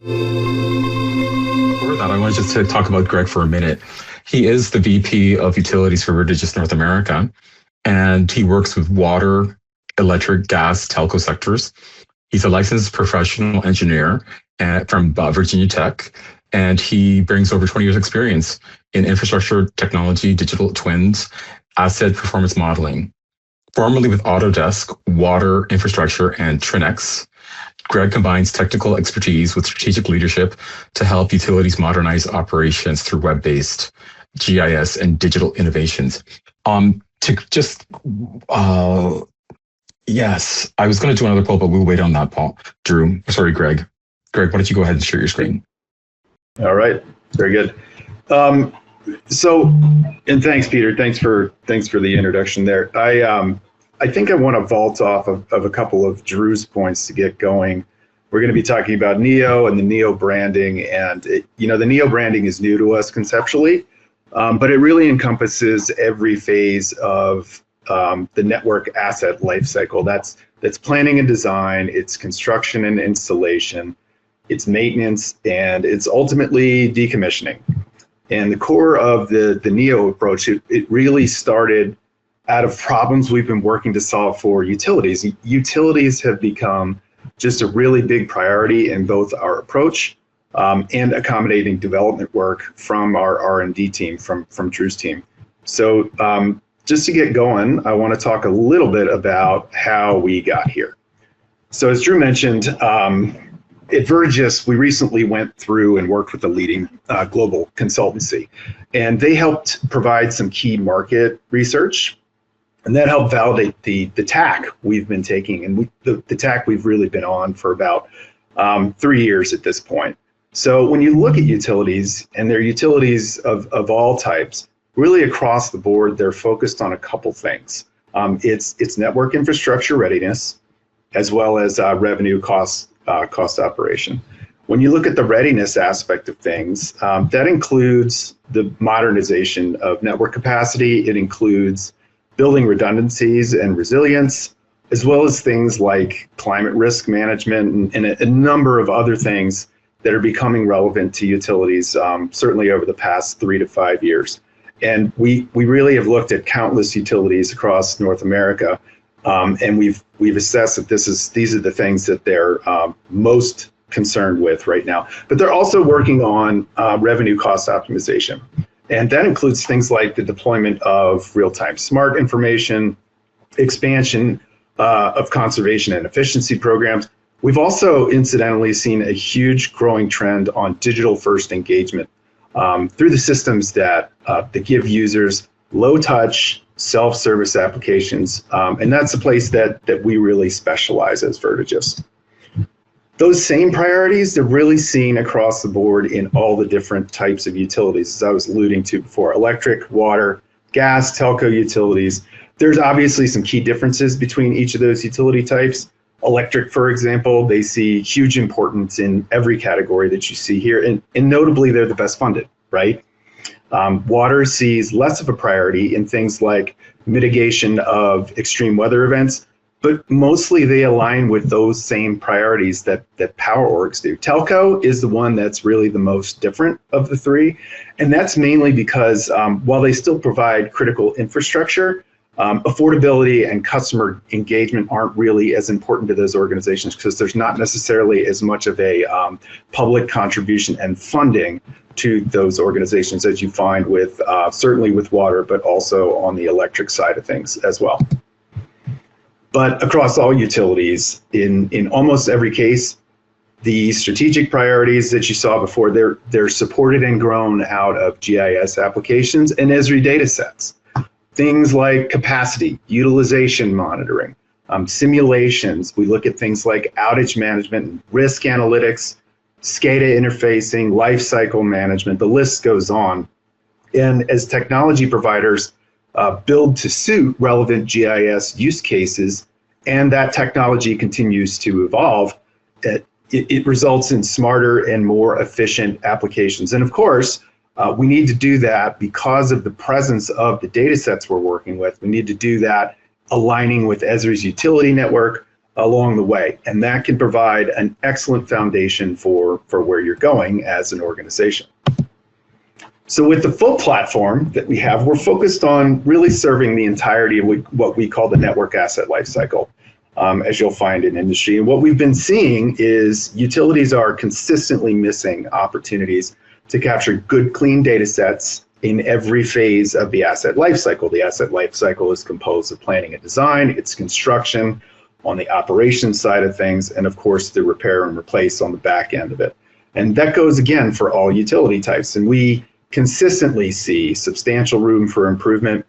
For that, I wanted just to talk about Greg for a minute. He is the VP of Utilities for VertiGIS North America, and he works with water, electric, gas, telco sectors. He's a licensed professional engineer from Virginia Tech, and he brings over 20 years experience in infrastructure technology, digital twins, asset performance modeling. Formerly with Autodesk, Water, Infrastructure, and Trinex, Greg combines technical expertise with strategic leadership to help utilities modernize operations through web-based GIS and digital innovations. Yes, I was going to do another poll, but we'll wait on that, Greg. Greg, why don't you go ahead and share your screen? All right, very good. And thanks, Peter. Thanks for the introduction there. I think I want to vault off of a couple of Drew's points to get going. We're going to be talking about NEO and the NEO branding, and the NEO branding is new to us conceptually, but it really encompasses every phase of the network asset lifecycle. That's planning and design, it's construction and installation, it's maintenance, and it's ultimately decommissioning. And the core of the NEO approach, it really started out of problems we've been working to solve for utilities. Utilities have become just a really big priority in both our approach and accommodating development work from our R&D team, from Drew's team. So just to get going, I want to talk a little bit about how we got here. So as Drew mentioned, at VertiGIS, we recently went through and worked with a leading global consultancy, and they helped provide some key market research. And that helped validate the tack we've been taking, and the tack we've really been on for about 3 years at this point. So when you look at utilities, and they're utilities of all types, really across the board, they're focused on a couple things. It's network infrastructure readiness, as well as revenue cost operation. When you look at the readiness aspect of things, that includes the modernization of network capacity. It includes building redundancies and resilience, as well as things like climate risk management and a number of other things that are becoming relevant to utilities, certainly over the past 3 to 5 years. And we really have looked at countless utilities across North America, and we've assessed that these are the things that they're most concerned with right now. But they're also working on revenue cost optimization. And that includes things like the deployment of real-time smart information, expansion of conservation and efficiency programs. We've also incidentally seen a huge growing trend on digital-first engagement through the systems that give users low-touch, self-service applications, and that's a place that we really specialize as VertiGIS. Those same priorities, they're really seen across the board in all the different types of utilities, as I was alluding to before: electric, water, gas, telco utilities. There's obviously some key differences between each of those utility types. Electric, for example, they see huge importance in every category that you see here, and notably, they're the best funded, right? Water sees less of a priority in things like mitigation of extreme weather events, but mostly they align with those same priorities that power orgs do. Telco is the one that's really the most different of the three, and that's mainly because while they still provide critical infrastructure, affordability and customer engagement aren't really as important to those organizations because there's not necessarily as much of a public contribution and funding to those organizations as you find with certainly with water, but also on the electric side of things as well. But across all utilities, in almost every case, the strategic priorities that you saw before, they're supported and grown out of GIS applications and Esri data sets. Things like capacity, utilization monitoring, simulations. We look at things like outage management, risk analytics, SCADA interfacing, lifecycle management, the list goes on. And as technology providers build to suit relevant GIS use cases, and that technology continues to evolve, it results in smarter and more efficient applications. And of course, we need to do that because of the presence of the data sets we're working with. We need to do that aligning with Esri's utility network, along the way. And that can provide an excellent foundation for where you're going as an organization. So with the full platform that we have, we're focused on really serving the entirety of what we call the network asset lifecycle, as you'll find in industry. And what we've been seeing is utilities are consistently missing opportunities to capture good, clean data sets in every phase of the asset lifecycle. The asset lifecycle is composed of planning and design, its construction on the operations side of things, and of course the repair and replace on the back end of it. And that goes again for all utility types. And we consistently see substantial room for improvement,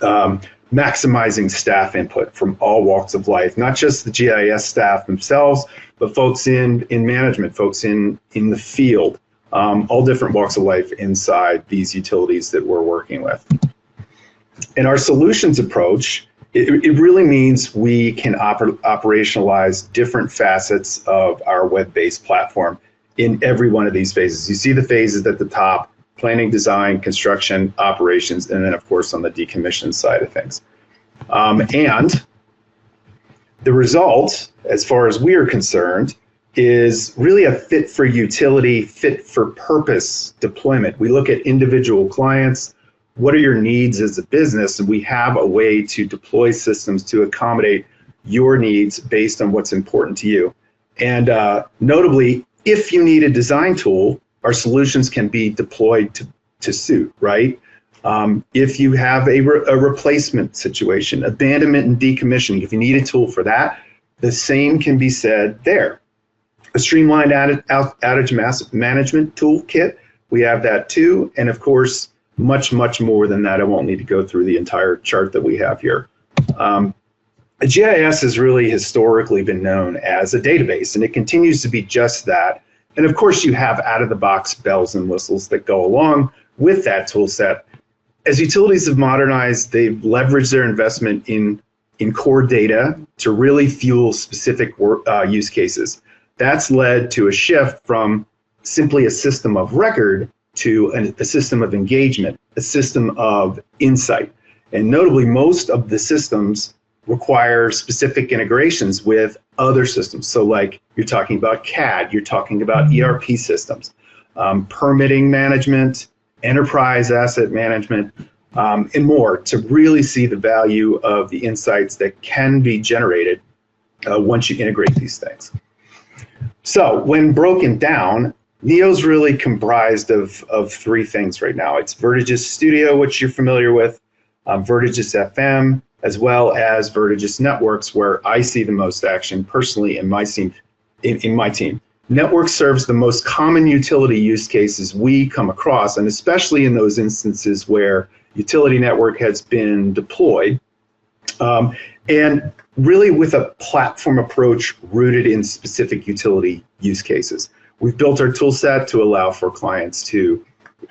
maximizing staff input from all walks of life, not just the GIS staff themselves, but folks in management, folks in the field, all different walks of life inside these utilities that we're working with. And our solutions approach, it really means we can operationalize different facets of our web-based platform in every one of these phases. You see the phases at the top: planning, design, construction, operations, and then of course on the decommission side of things. And the result, as far as we are concerned, is really a fit for utility, fit for purpose deployment. We look at individual clients. What are your needs as a business? And we have a way to deploy systems to accommodate your needs based on what's important to you. And notably, if you need a design tool, our solutions can be deployed to suit, right? If you have a replacement situation, abandonment and decommissioning, if you need a tool for that, the same can be said there. A streamlined outage management toolkit, we have that too. And of course, much, much more than that. I won't need to go through the entire chart that we have here. GIS has really historically been known as a database, and it continues to be just that. And of course, you have out-of-the-box bells and whistles that go along with that tool set. As utilities have modernized, they've leveraged their investment in core data to really fuel specific use cases. That's led to a shift from simply a system of record to a system of engagement, a system of insight. And notably, most of the systems require specific integrations with other systems. So like you're talking about CAD, you're talking about ERP systems, permitting management, enterprise asset management, and more, to really see the value of the insights that can be generated once you integrate these things. So when broken down, Neo's really comprised of three things right now. It's VertiGIS Studio, which you're familiar with, VertiGIS FM, as well as VertiGIS Networks, where I see the most action personally in my team. Network serves the most common utility use cases we come across, and especially in those instances where utility network has been deployed, and really with a platform approach rooted in specific utility use cases. We've built our tool set to allow for clients to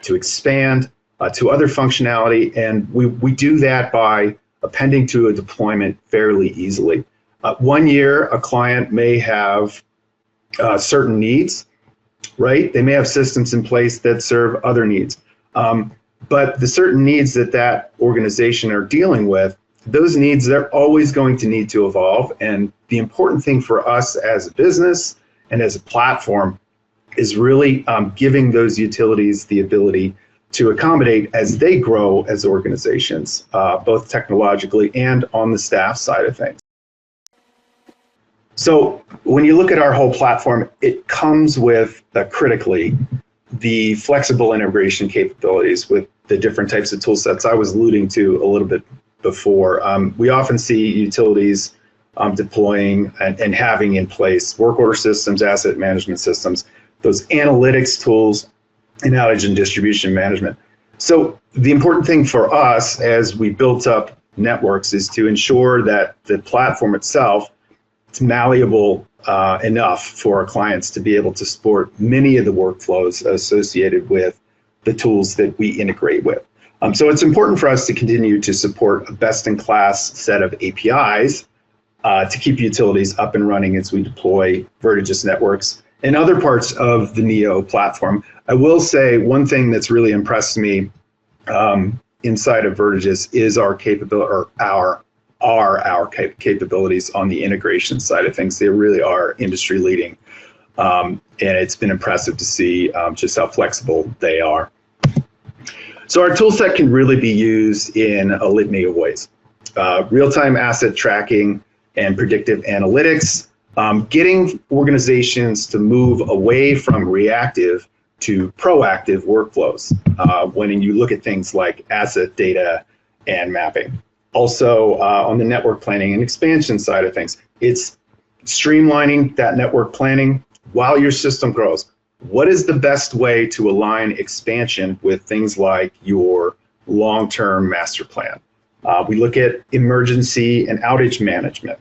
expand to other functionality, and we do that by appending to a deployment fairly easily. 1 year, a client may have certain needs, right? They may have systems in place that serve other needs. But the certain needs that organization are dealing with, those needs, they're always going to need to evolve. And the important thing for us as a business and as a platform is really giving those utilities the ability to accommodate as they grow as organizations, both technologically and on the staff side of things. So when you look at our whole platform, it comes with, critically, the flexible integration capabilities with the different types of tool sets I was alluding to a little bit before. We often see utilities deploying and having in place work order systems, asset management systems, those analytics tools, and outage and distribution management. So the important thing for us as we built up networks is to ensure that the platform itself is malleable enough for our clients to be able to support many of the workflows associated with the tools that we integrate with. So it's important for us to continue to support a best-in-class set of APIs to keep utilities up and running as we deploy VertiGIS networks and other parts of the Neo platform. I will say one thing that's really impressed me inside of VertiGIS is our capability, or our are our capabilities on the integration side of things. They really are industry leading. And it's been impressive to see just how flexible they are. So our tool set can really be used in a litany of ways. Real-time asset tracking and predictive analytics, getting organizations to move away from reactive to proactive workflows when you look at things like asset data and mapping. Also, on the network planning and expansion side of things, it's streamlining that network planning while your system grows. What is the best way to align expansion with things like your long-term master plan? We look at emergency and outage management.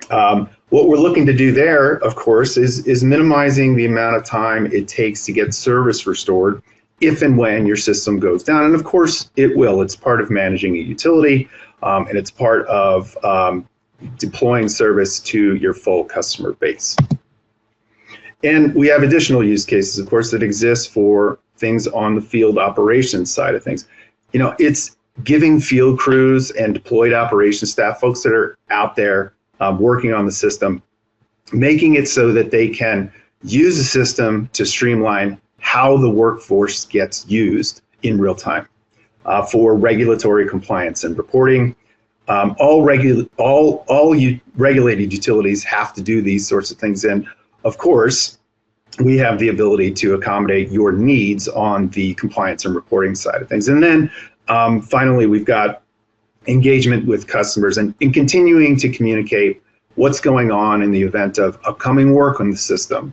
What we're looking to do there, of course, is minimizing the amount of time it takes to get service restored if and when your system goes down. And of course, it will. It's part of managing a utility, and it's part of deploying service to your full customer base. And we have additional use cases, of course, that exist for things on the field operations side of things. You know, it's giving field crews and deployed operations staff, folks that are out there working on the system, making it so that they can use the system to streamline how the workforce gets used in real time for regulatory compliance and reporting. All regulated utilities have to do these sorts of things. And of course, we have the ability to accommodate your needs on the compliance and reporting side of things. And then finally, we've got engagement with customers and continuing to communicate what's going on in the event of upcoming work on the system.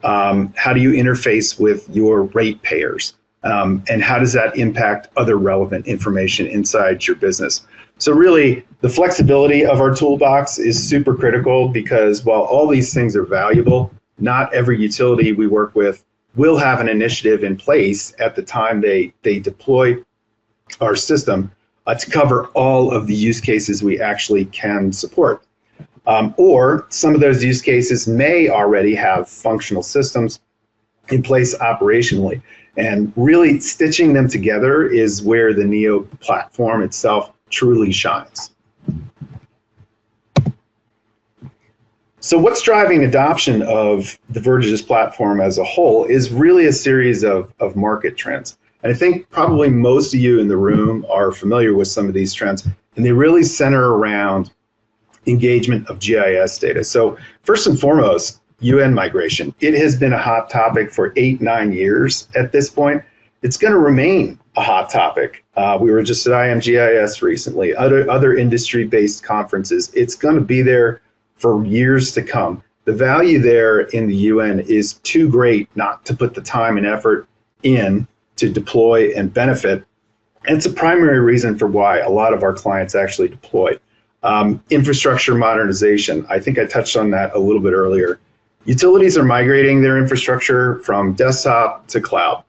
How do you interface with your ratepayers? And how does that impact other relevant information inside your business? So really, the flexibility of our toolbox is super critical because while all these things are valuable, not every utility we work with will have an initiative in place at the time they deploy our system to cover all of the use cases we actually can support. Or some of those use cases may already have functional systems in place operationally. And really stitching them together is where the NEO platform itself truly shines. So what's driving adoption of the VertiGIS platform as a whole is really a series of market trends. And I think probably most of you in the room are familiar with some of these trends, and they really center around engagement of GIS data. So first and foremost, UN migration. It has been a hot topic for 8-9 years at this point. It's going to remain a hot topic. We were just at IMGIS recently, other industry-based conferences. It's going to be there for years to come. The value there in the UN is too great not to put the time and effort in to deploy and benefit. And it's a primary reason for why a lot of our clients actually deploy. Infrastructure modernization, I think I touched on that a little bit earlier. Utilities are migrating their infrastructure from desktop to cloud.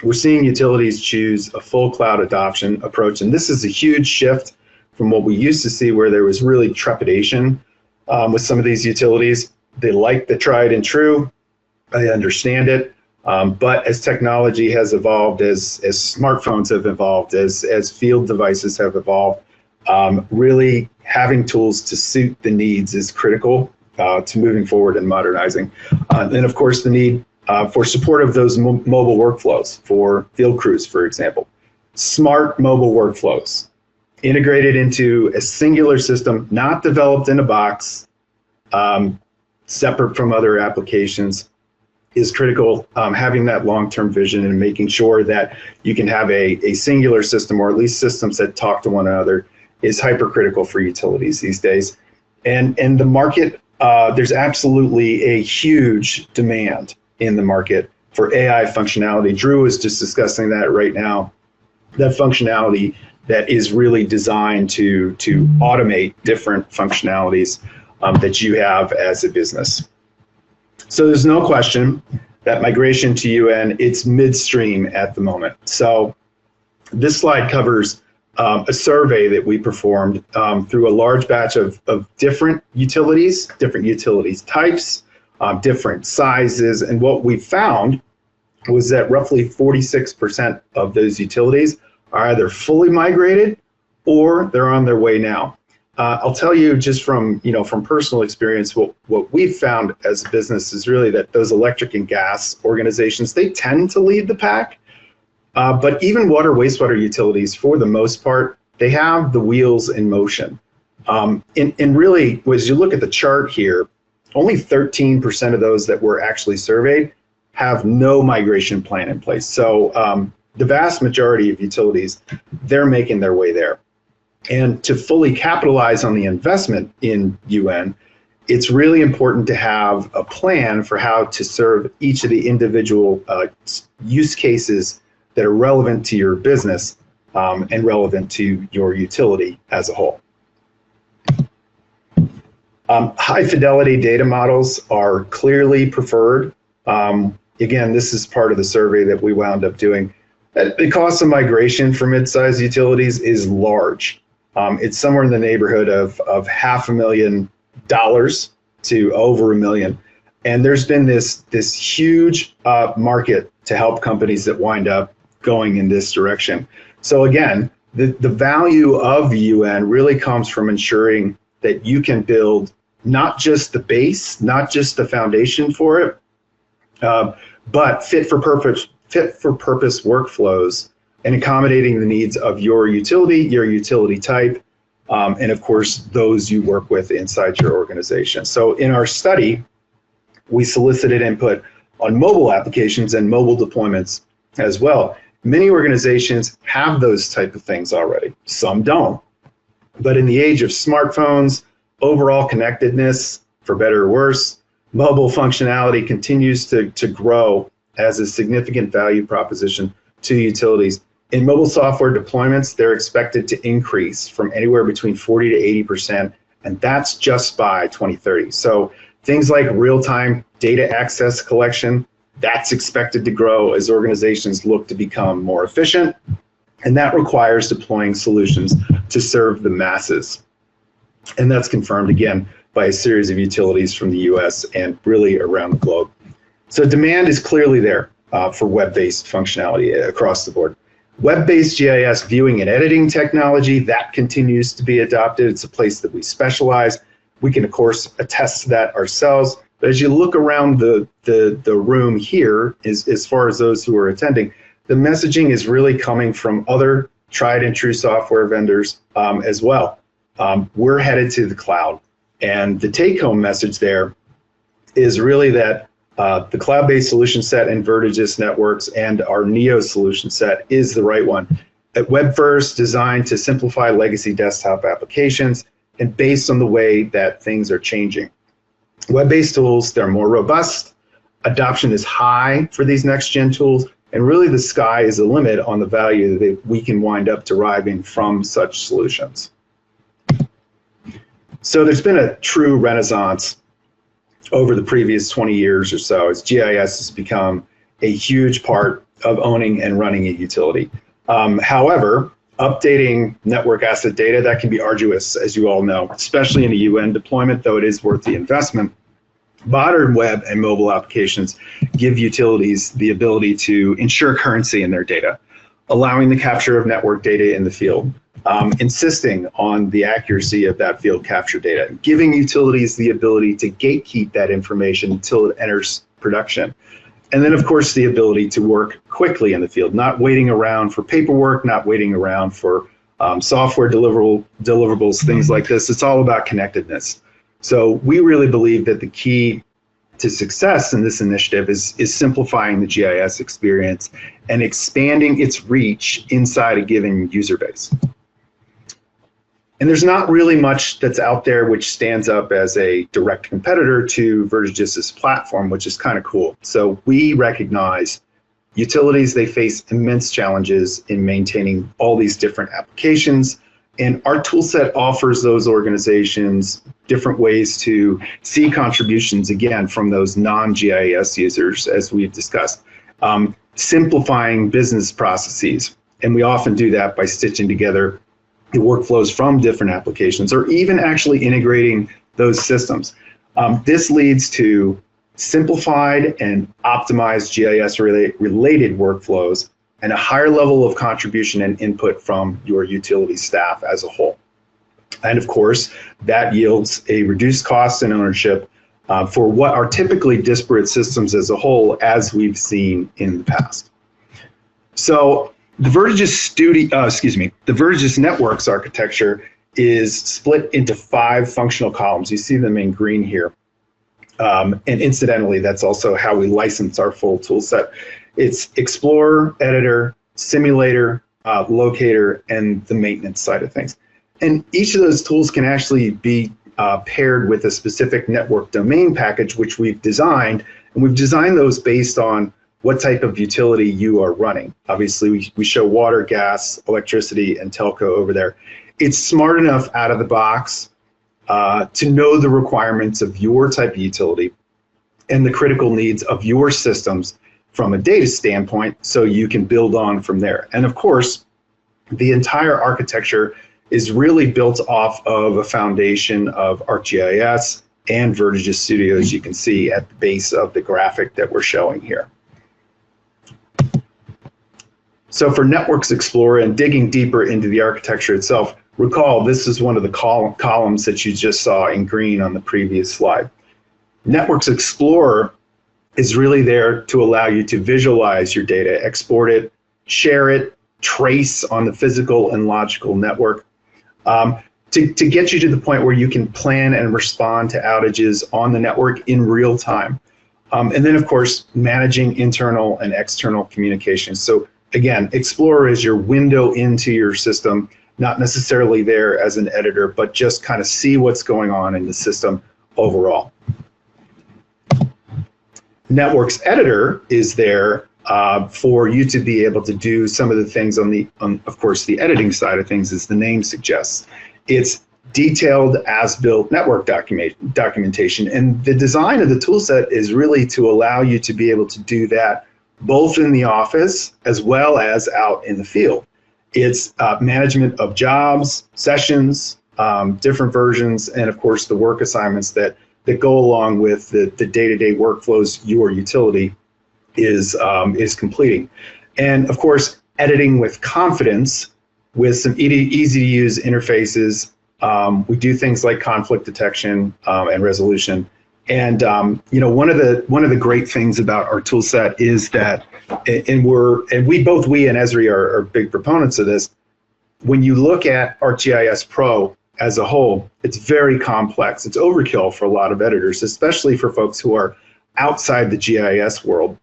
We're seeing utilities choose a full cloud adoption approach, and this is a huge shift from what we used to see where there was really trepidation with some of these utilities. They like the tried and true, they understand it, but as technology has evolved, as smartphones have evolved, as field devices have evolved, really having tools to suit the needs is critical to moving forward and modernizing. And of course, the need for support of those mobile workflows for field crews, for example. Smart mobile workflows integrated into a singular system, not developed in a box, separate from other applications, is critical. Having that long-term vision and making sure that you can have a singular system, or at least systems that talk to one another, is hypercritical for utilities these days. And the market, there's absolutely a huge demand in the market for AI functionality. Drew is just discussing that right now. That functionality that is really designed to automate different functionalities that you have as a business. So there's no question that migration to UN, it's midstream at the moment. So this slide covers a survey that we performed through a large batch of different utilities types, different sizes, and what we found was that roughly 46% of those utilities are either fully migrated or they're on their way now. I'll tell you just from from personal experience, what we've found as a business is really that those electric and gas organizations, they tend to lead the pack. But even water, wastewater utilities, for the most part, they have the wheels in motion. And really, as you look at the chart here, only 13% of those that were actually surveyed have no migration plan in place. So the vast majority of utilities, they're making their way there. And to fully capitalize on the investment in UN, it's really important to have a plan for how to serve each of the individual use cases that are relevant to your business and relevant to your utility as a whole. High fidelity data models are clearly preferred. Again, this is part of the survey that we wound up doing. The cost of migration for mid-sized utilities is large. It's somewhere in the neighborhood of $500,000 to over $1 million. And there's been this huge market to help companies that wind up going in this direction. So again, the value of UN really comes from ensuring that you can build not just the base, not just the foundation for it, but fit for purpose workflows and accommodating the needs of your utility type, and of course, those you work with inside your organization. So in our study, we solicited input on mobile applications and mobile deployments as well. Many organizations have those type of things already. Some don't. But in the age of smartphones, overall connectedness, for better or worse, mobile functionality continues to grow as a significant value proposition to utilities. In mobile software deployments, they're expected to increase from anywhere between 40 to 80%, and that's just by 2030. So things like real-time data access collection, that's expected to grow as organizations look to become more efficient, and that requires deploying solutions to serve the masses. And that's confirmed again by a series of utilities from the US and really around the globe. So demand is clearly there for web-based functionality across the board. Web-based GIS viewing and editing technology, that continues to be adopted. It's a place that we specialize. We can, of course, attest to that ourselves. But as you look around the room here, as far as those who are attending, the messaging is really coming from other tried and true software vendors as well. We're headed to the cloud. And the take-home message there is really that the cloud-based solution set and VertiGIS networks and our NEO solution set is the right one. Web first, designed to simplify legacy desktop applications and based on the way that things are changing. Web-based tools, they're more robust, adoption is high for these next-gen tools, and really the sky is the limit on the value that we can wind up deriving from such solutions. So there's been a true renaissance over the previous 20 years or so as GIS has become a huge part of owning and running a utility. However, updating network asset data, that can be arduous, as you all know, especially in a UN deployment, though it is worth the investment. Modern web and mobile applications give utilities the ability to ensure currency in their data, allowing the capture of network data in the field, insisting on the accuracy of that field capture data, giving utilities the ability to gatekeep that information until it enters production. And then, of course, the ability to work quickly in the field, not waiting around for paperwork, not waiting around for software deliverables, things like this. It's all about connectedness. So we really believe that the key to success in this initiative is simplifying the GIS experience and expanding its reach inside a given user base. And there's not really much that's out there which stands up as a direct competitor to VertiGIS's platform, which is kind of cool. So we recognize utilities, they face immense challenges in maintaining all these different applications. And our tool set offers those organizations different ways to see contributions, again, from those non-GIS users, as we've discussed. Simplifying business processes. And we often do that by stitching together the workflows from different applications, or even actually integrating those systems. This leads to simplified and optimized GIS-related workflows and a higher level of contribution and input from your utility staff as a whole. And of course, that yields a reduced cost and ownership for what are typically disparate systems as a whole, as we've seen in the past. So the the VertiGIS Networks architecture is split into 5 functional columns. You see them in green here. And incidentally, that's also how we license our full tool set. It's Explorer, Editor, Simulator, Locator, and the maintenance side of things. And each of those tools can actually be paired with a specific network domain package, which we've designed. And we've designed those based on what type of utility you are running. Obviously, we show water, gas, electricity, and telco over there. It's smart enough out of the box to know the requirements of your type of utility and the critical needs of your systems from a data standpoint, so you can build on from there. And of course, the entire architecture is really built off of a foundation of ArcGIS and VertiGIS Studio, as you can see at the base of the graphic that we're showing here. So for Networks Explorer and digging deeper into the architecture itself, recall this is one of the columns that you just saw in green on the previous slide. Networks Explorer is really there to allow you to visualize your data, export it, share it, trace on the physical and logical network, to get you to the point where you can plan and respond to outages on the network in real time. And then, of course, managing internal and external communications. So again, Explorer is your window into your system, not necessarily there as an editor, but just kind of see what's going on in the system overall. Networks Editor is there for you to be able to do some of the things of course, the editing side of things, as the name suggests. It's detailed as-built network documentation, and the design of the toolset is really to allow you to be able to do that both in the office as well as out in the field. It's management of jobs, sessions, different versions, and of course the work assignments that go along with the day-to-day workflows your utility is completing. And of course, editing with confidence with some easy-to-use interfaces. We do things like conflict detection and resolution. And one of the great things about our tool set is that, and we and Esri are big proponents of this. When you look at ArcGIS Pro as a whole, it's very complex. It's overkill for a lot of editors, especially for folks who are outside the GIS world.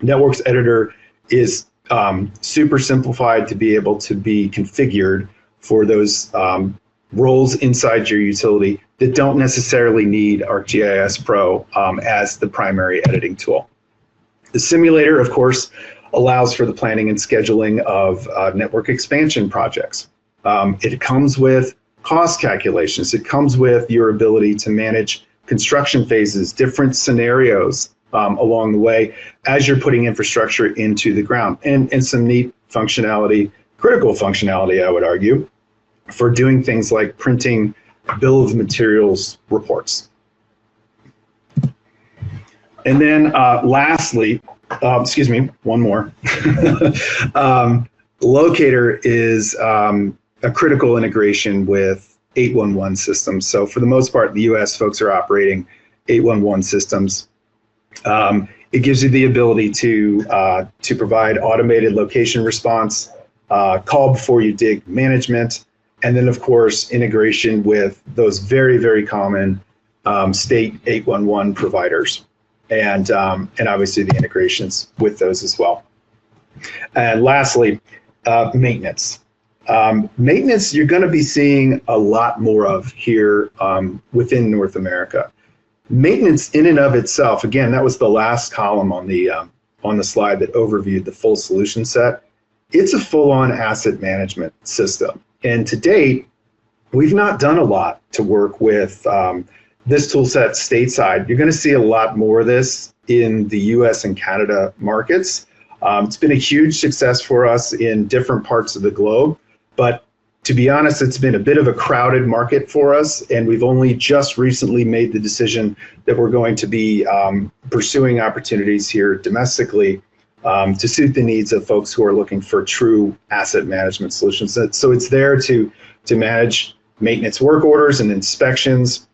Networks Editor is super simplified to be able to be configured for those roles inside your utility that don't necessarily need ArcGIS Pro as the primary editing tool. The simulator, of course, allows for the planning and scheduling of network expansion projects. It comes with cost calculations. It comes with your ability to manage construction phases, different scenarios along the way as you're putting infrastructure into the ground, and some neat functionality, critical functionality, I would argue, for doing things like printing bill of materials reports. And then lastly, excuse me, one more. Locator is a critical integration with 811 systems. So for the most part, the US folks are operating 811 systems. It gives you the ability to provide automated location response, call before you dig management, and then of course integration with those very, very common state 811 providers, and obviously the integrations with those as well. And lastly, maintenance. Maintenance you're going to be seeing a lot more of here within North America. Maintenance in and of itself, again, that was the last column on the slide that overviewed the full solution set. It's a full-on asset management system. And to date, we've not done a lot to work with this tool set stateside. You're going to see a lot more of this in the US and Canada markets. It's been a huge success for us in different parts of the globe, but to be honest, it's been a bit of a crowded market for us, and we've only just recently made the decision that we're going to be pursuing opportunities here domestically to suit the needs of folks who are looking for true asset management solutions. So it's there to manage maintenance work orders and inspections.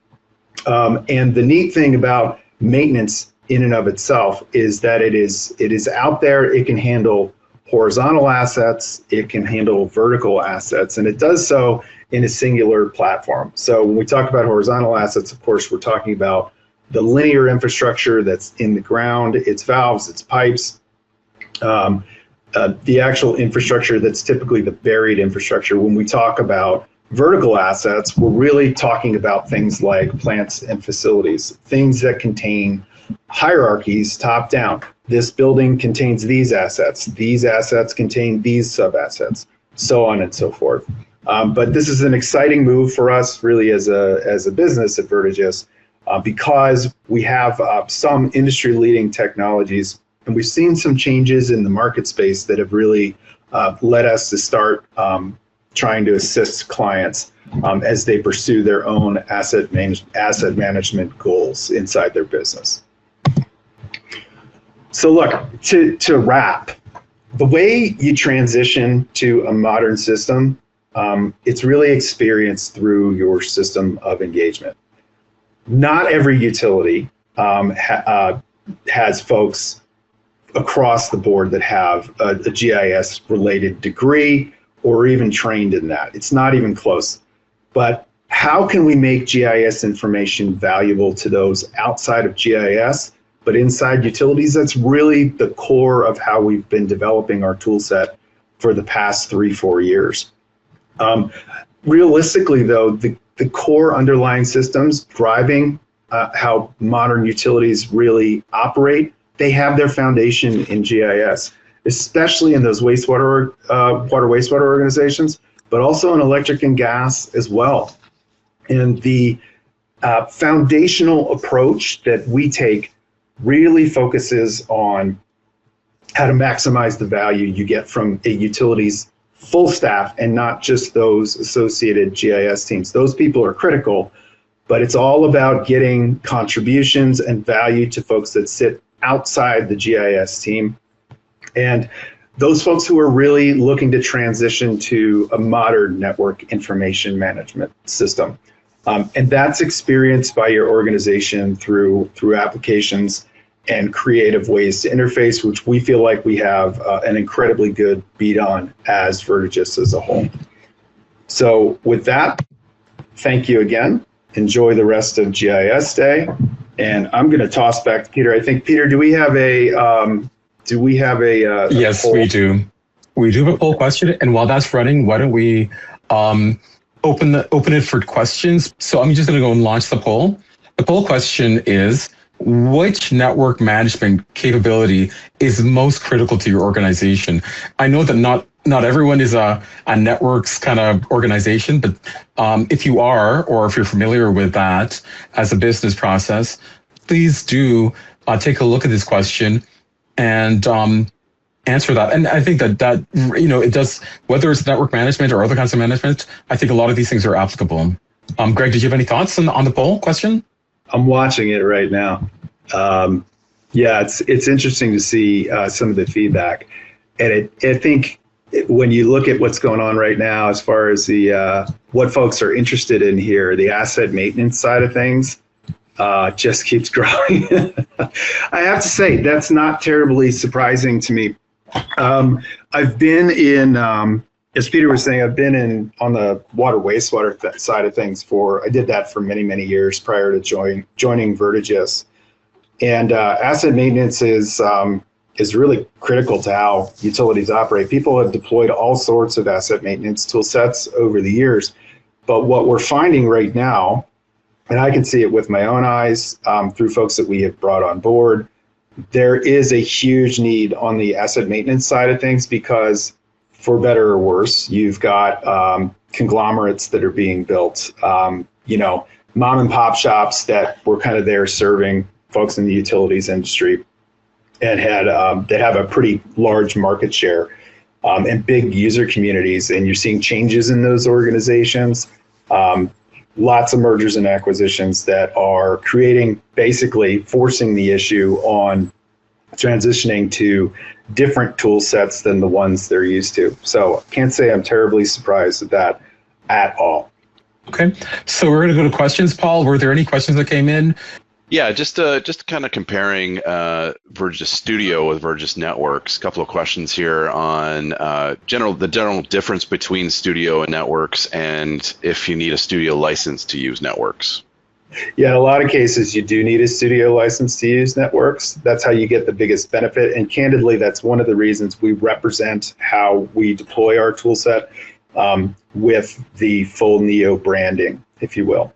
And the neat thing about maintenance in and of itself is that it is out there. It can handle horizontal assets, it can handle vertical assets, and it does so in a singular platform. So when we talk about horizontal assets, of course, we're talking about the linear infrastructure that's in the ground, its valves, its pipes, the actual infrastructure that's typically the buried infrastructure. When we talk about vertical assets, we're really talking about things like plants and facilities, things that contain hierarchies top down. This building contains these assets contain these sub-assets, so on and so forth. But this is an exciting move for us really as a business at VertiGIS because we have some industry-leading technologies, and we've seen some changes in the market space that have really led us to start trying to assist clients as they pursue their own asset management goals inside their business. So look, to wrap, the way you transition to a modern system, it's really experienced through your system of engagement. Not every utility has folks across the board that have a GIS related degree or even trained in that. It's not even close. But how can we make GIS information valuable to those outside of GIS, but inside utilities? That's really the core of how we've been developing our tool set for the past 3-4 years. Realistically, though, the core underlying systems driving how modern utilities really operate, they have their foundation in GIS, especially in those wastewater organizations, but also in electric and gas as well. And the foundational approach that we take really focuses on how to maximize the value you get from a utility's full staff and not just those associated GIS teams. Those people are critical, but it's all about getting contributions and value to folks that sit outside the GIS team. And those folks who are really looking to transition to a modern network information management system. And that's experienced by your organization through applications and creative ways to interface, which we feel like we have an incredibly good beat on as VertiGIS as a whole. So with that, thank you again. Enjoy the rest of GIS Day. And I'm going to toss back to Peter. I think, Peter, do we have a yes, poll? we do. We do have a poll question. And while that's running, why don't we open it for questions? So I'm just going to go and launch the poll. The poll question is, which network management capability is most critical to your organization? I know that not everyone is a networks kind of organization, but if you are, or if you're familiar with that as a business process, please do take a look at this question and answer that. And I think that it does, whether it's network management or other kinds of management, I think a lot of these things are applicable. Greg, did you have any thoughts on the poll question? I'm watching it right now. Yeah, it's interesting to see some of the feedback, and I think when you look at what's going on right now, as far as the what folks are interested in here, the asset maintenance side of things just keeps growing. I have to say that's not terribly surprising to me. I've been in, as Peter was saying, I've been on the water wastewater side of things I did that for many, many years prior to joining VertiGIS. And asset maintenance is really critical to how utilities operate. People have deployed all sorts of asset maintenance tool sets over the years. But what we're finding right now, and I can see it with my own eyes through folks that we have brought on board, there is a huge need on the asset maintenance side of things because, for better or worse, you've got conglomerates that are being built, mom and pop shops that were kind of there serving folks in the utilities industry and that have a pretty large market share and big user communities. And you're seeing changes in those organizations, lots of mergers and acquisitions that are basically forcing the issue on transitioning to different tool sets than the ones they're used to. So I can't say I'm terribly surprised at that at all. Okay, so we're going to go to questions. Paul, were there any questions that came in? Yeah, just kind of comparing VertiGIS Studio with VertiGIS Networks. A couple of questions here on the general difference between Studio and Networks, and if you need a Studio license to use Networks. Yeah, in a lot of cases, you do need a Studio license to use Networks. That's how you get the biggest benefit. And candidly, that's one of the reasons we represent how we deploy our tool set with the full Neo branding, if you will.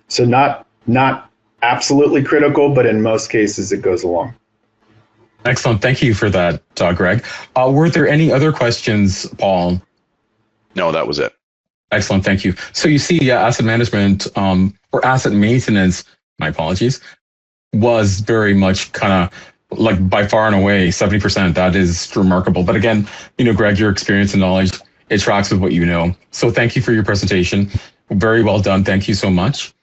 So not absolutely critical, but in most cases, it goes along. Excellent. Thank you for that, Greg. Were there any other questions, Paul? No, that was it. Excellent. Thank you. So you see, asset management or asset maintenance, my apologies, was very much kind of like by far and away 70%. That is remarkable. But again, Greg, your experience and knowledge, it tracks with what you know. So thank you for your presentation. Very well done. Thank you so much.